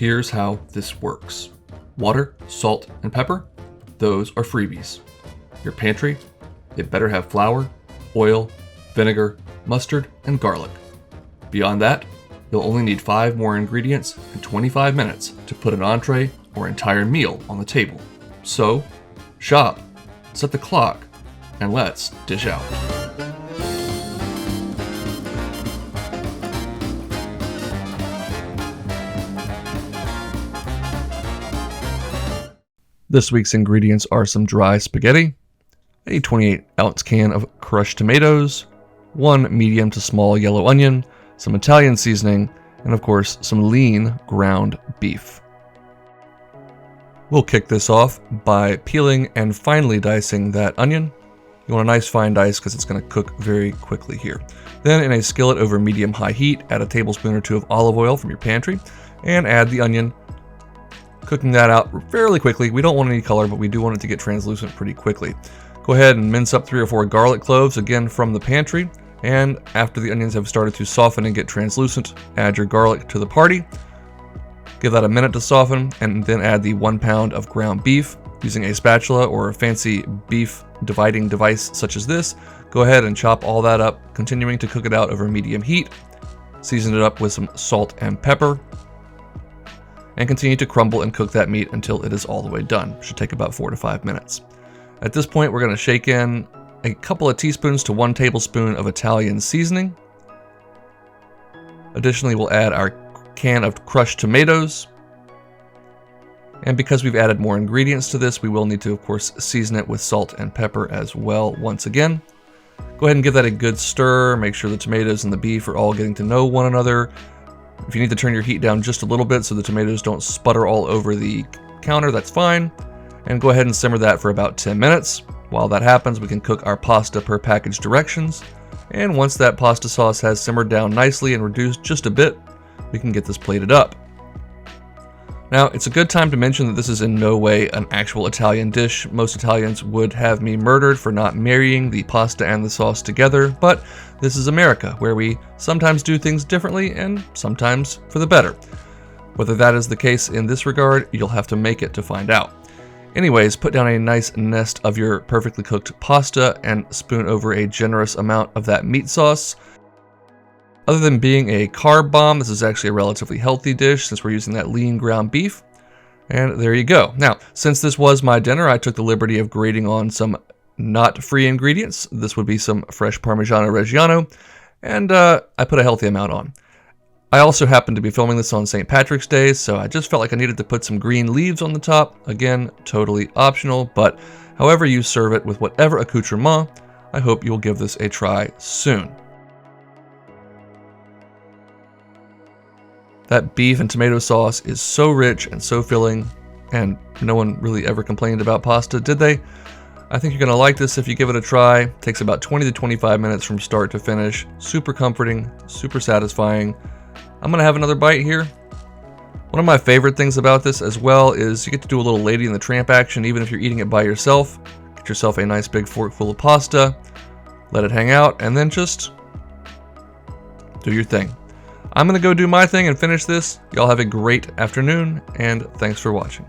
Here's how this works. Water, salt, and pepper, those are freebies. Your pantry, it better have flour, oil, vinegar, mustard, and garlic. Beyond that, you'll only need 5 more ingredients and 25 minutes to put an entree or entire meal on the table. So, shop, set the clock, and let's dish out. This week's ingredients are some dry spaghetti, a 28-ounce can of crushed tomatoes, 1 medium to small yellow onion, some Italian seasoning, and of course some lean ground beef. We'll kick this off by peeling and finely dicing that onion. You want a nice fine dice because it's going to cook very quickly here. Then in a skillet over medium-high heat, add a tablespoon or 2 of olive oil from your pantry and add the onion. Cooking that out fairly quickly. We don't want any color, but we do want it to get translucent pretty quickly. Go ahead and mince up 3 or 4 garlic cloves, again from the pantry. And after the onions have started to soften and get translucent, add your garlic to the party. Give that a minute to soften, and then add the 1 pound of ground beef. Using a spatula or a fancy beef dividing device such as this, go ahead and chop all that up, continuing to cook it out over medium heat. Season it up with some salt and pepper, and continue to crumble and cook that meat until it is all the way done. Should take about 4 to 5 minutes. At this point, we're going to shake in a couple of teaspoons to 1 tablespoon of Italian seasoning. Additionally, we'll add our can of crushed tomatoes. And because we've added more ingredients to this, we will need to, of course, season it with salt and pepper as well once again. Go ahead and give that a good stir. Make sure the tomatoes and the beef are all getting to know one another. If you need to turn your heat down just a little bit so the tomatoes don't sputter all over the counter, that's fine. And go ahead and simmer that for about 10 minutes. While that happens, we can cook our pasta per package directions. And once that pasta sauce has simmered down nicely and reduced just a bit, we can get this plated up. Now, it's a good time to mention that this is in no way an actual Italian dish. Most Italians would have me murdered for not marrying the pasta and the sauce together, but this is America, where we sometimes do things differently and sometimes for the better. Whether that is the case in this regard, you'll have to make it to find out. Anyways, put down a nice nest of your perfectly cooked pasta and spoon over a generous amount of that meat sauce. Other than being a carb bomb, this is actually a relatively healthy dish since we're using that lean ground beef. And there you go. Now, since this was my dinner, I took the liberty of grating on some not free ingredients. This would be some fresh Parmigiano Reggiano, and I put a healthy amount on. I also happened to be filming this on St. Patrick's Day, so I just felt like I needed to put some green leaves on the top. Again, totally optional, but however you serve it with whatever accoutrement, I hope you'll give this a try soon. That beef and tomato sauce is so rich and so filling, and no one really ever complained about pasta, did they? I think you're going to like this if you give it a try. It takes about 20 to 25 minutes from start to finish. Super comforting, super satisfying. I'm going to have another bite here. One of my favorite things about this as well is you get to do a little Lady and the Tramp action even if you're eating it by yourself. Get yourself a nice big fork full of pasta, let it hang out, and then just do your thing. I'm going to go do my thing and finish this. Y'all have a great afternoon, and thanks for watching.